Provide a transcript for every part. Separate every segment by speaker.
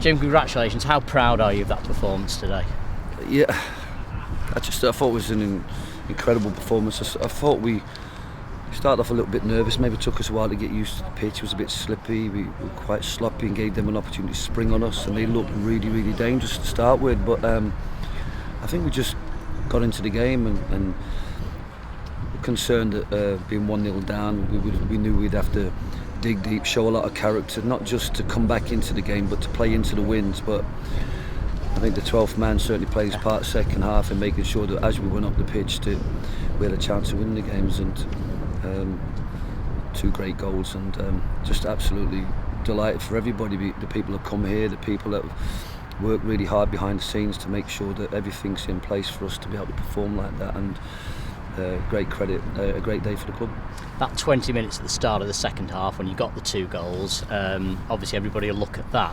Speaker 1: Jim, congratulations. How proud are you of that performance today?
Speaker 2: Yeah, I thought it was an incredible performance. I thought we started off a little bit nervous. Maybe it took us a while to get used to the pitch. It was a bit slippy. We were quite sloppy and gave them an opportunity to spring on us, and they looked really, really dangerous to start with. But I think we just got into the game and were concerned that being 1-0 down, we knew we'd have to dig deep, show a lot of character, not just to come back into the game but to play into the wins. But I think the 12th man certainly played his part second half in making sure that as we went up the pitch that we had a chance of winning the games, and 2 great goals, and just absolutely delighted for everybody, the people that come here, the people that have worked really hard behind the scenes to make sure that everything's in place for us to be able to perform like that. And great credit, a great day for the club.
Speaker 1: That 20 minutes at the start of the second half when you got the 2 goals, obviously everybody will look at that,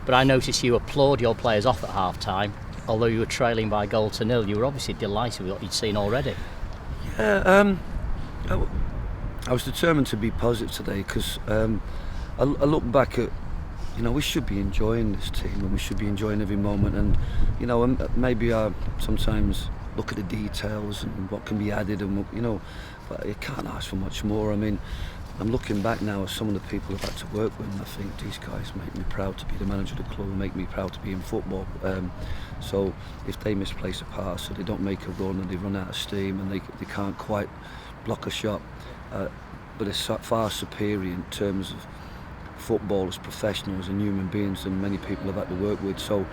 Speaker 1: but I noticed you applaud your players off at half time. Although you were trailing by 1-0, you were obviously delighted with what you'd seen already.
Speaker 2: Yeah, I was determined to be positive today, because I look back at, we should be enjoying this team and we should be enjoying every moment, and maybe I sometimes look at the details and what can be added, and but you can't ask for much more. I mean, I'm looking back now at some of the people I've had to work with, and I think these guys make me proud to be the manager of the club, and make me proud to be in football. So if they misplace a pass, or they don't make a run, and they run out of steam, and they can't quite block a shot, but it's far superior in terms of footballers, professionals and human beings than many people have had to work with. So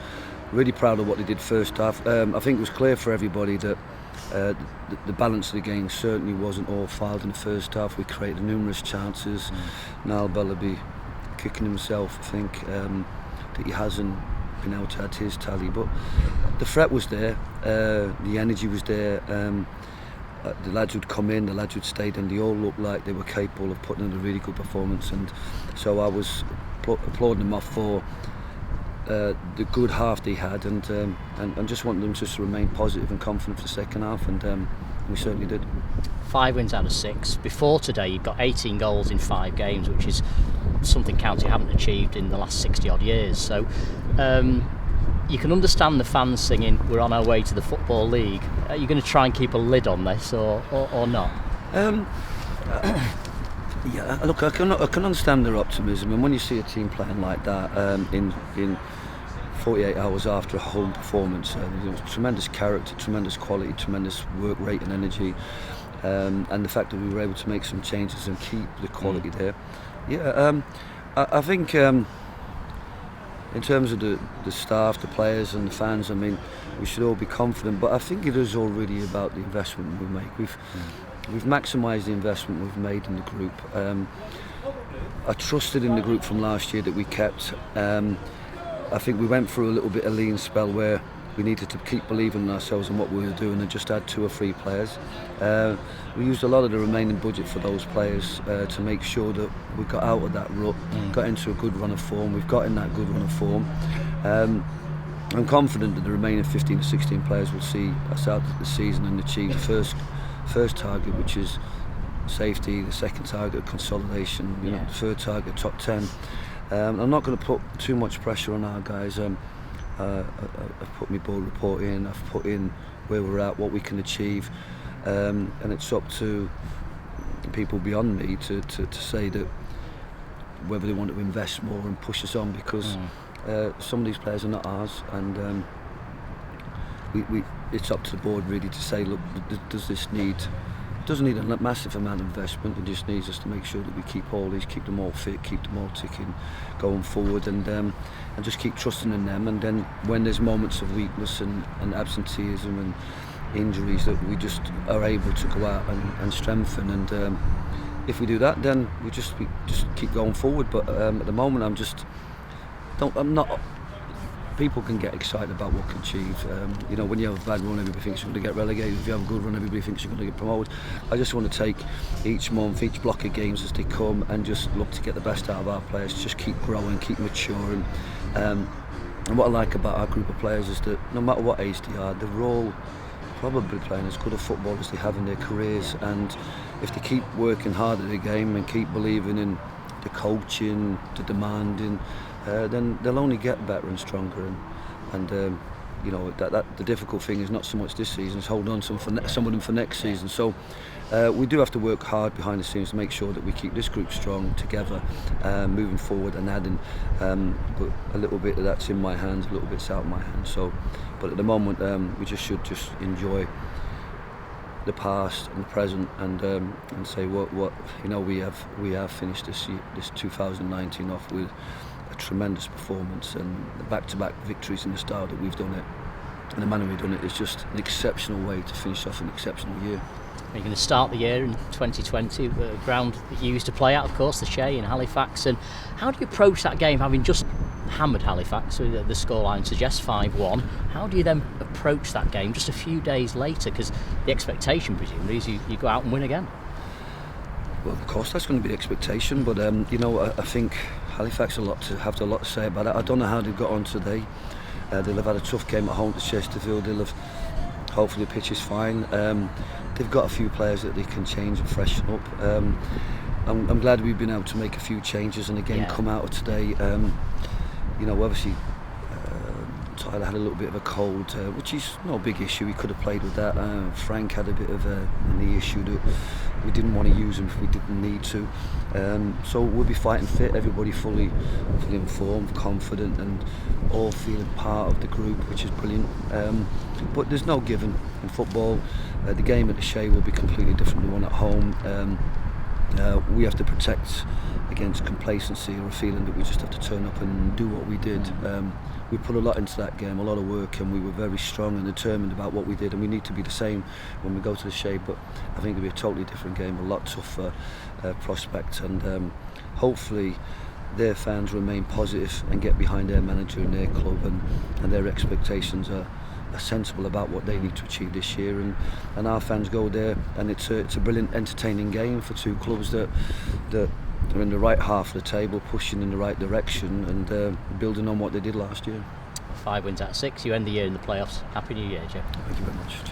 Speaker 2: really proud of what they did first half. I think it was clear for everybody that the balance of the game certainly wasn't all filed in the first half. We created numerous chances. Niall Bellaby kicking himself, I think, that he hasn't been able to add to his tally, but the threat was there, the energy was there. The lads would come in, the lads would stay, and they all looked like they were capable of putting in a really good performance, and so I was applauding them off for the good half they had, and just wanted them just to remain positive and confident for the second half, and we certainly did.
Speaker 1: 5 wins out of 6. Before today you've got 18 goals in 5 games, which is something County haven't achieved in the last 60 odd years, so you can understand the fans singing we're on our way to the Football League. Are you going to try and keep a lid on this or not?
Speaker 2: Yeah, look, I can understand their optimism, and when you see a team playing like that in 48 hours after a home performance, tremendous character, tremendous quality, tremendous work rate and energy, and the fact that we were able to make some changes and keep the quality there. Yeah, I think in terms of the staff, the players and the fans, I mean, we should all be confident, but I think it is all really about the investment we make. We've maximised the investment we've made in the group. I trusted in the group from last year that we kept. I think we went through a little bit of lean spell where we needed to keep believing in ourselves and what we were doing, and just add 2 or 3 players. We used a lot of the remaining budget for those players to make sure that we got out of that rut, got into a good run of form. We've got in that good run of form. I'm confident that the remaining 15 or 16 players will see us out the season and achieve the first target, which is safety, the second target, consolidation, the third target, top 10. I'm not going to put too much pressure on our guys. I've put my board report in, I've put in where we're at, what we can achieve, and it's up to people beyond me to say that whether they want to invest more and push us on, because some of these players are not ours, and it's up to the board really to say, look, it doesn't need a massive amount of investment. It just needs us to make sure that we keep them all fit, keep them all ticking, going forward, and just keep trusting in them. And then when there's moments of weakness and absenteeism and injuries, that we just are able to go out and strengthen. And if we do that, then we just keep going forward. But at the moment, I'm not. People can get excited about what can achieve. When you have a bad run, everybody thinks you're going to get relegated. If you have a good run, everybody thinks you're going to get promoted. I just want to take each month, each block of games as they come, and just look to get the best out of our players. Just keep growing, keep maturing. And what I like about our group of players is that no matter what age they are, they're all probably playing as good a football as they have in their careers, and if they keep working hard at the game and keep believing in the coaching, the demanding, then they'll only get better and stronger. And that the difficult thing is not so much this season, it's holding on to some of them for next season. So we do have to work hard behind the scenes to make sure that we keep this group strong together, moving forward and adding. But a little bit of that's in my hands, a little bit's out of my hands. So, but at the moment, we should enjoy the past and the present, and say what we have finished this 2019 off with a tremendous performance, and the back-to-back victories in the style that we've done it, and the manner we've done it is just an exceptional way to finish off an exceptional year.
Speaker 1: You're going to start the year in 2020, the ground that you used to play at, of course, the Shea in Halifax. And how do you approach that game, having just hammered Halifax, so the scoreline suggests 5-1? How do you then approach that game just a few days later? Because the expectation, presumably, is you go out and win again.
Speaker 2: Well, of course, that's going to be the expectation, but I think Halifax have a lot to say about it. I don't know how they've got on today. They'll have had a tough game at home to Chesterfield. Hopefully the pitch is fine. They've got a few players that they can change and freshen up. I'm glad we've been able to make a few changes and again come out of today. Obviously Tyler had a little bit of a cold, which is no big issue. He could have played with that. Frank had a bit of a knee issue that we didn't want to use him if we didn't need to. So we'll be fighting fit, everybody fully informed, confident, and all feeling part of the group, which is brilliant. But there's no given in football. The game at the Shea will be completely different to the one at home. We have to protect against complacency or a feeling that we just have to turn up and do what we did. We put a lot into that game, a lot of work, and we were very strong and determined about what we did, and we need to be the same when we go to the Shea. But I think it'll be a totally different game, a lot tougher prospect, and hopefully their fans remain positive and get behind their manager and their club, and their expectations are sensible about what they need to achieve this year, and our fans go there, and it's a brilliant, entertaining game for two clubs that are in the right half of the table, pushing in the right direction, and building on what they did last year.
Speaker 1: 5 wins out of 6. You end the year in the playoffs. Happy New Year, Joe.
Speaker 2: Thank you very much.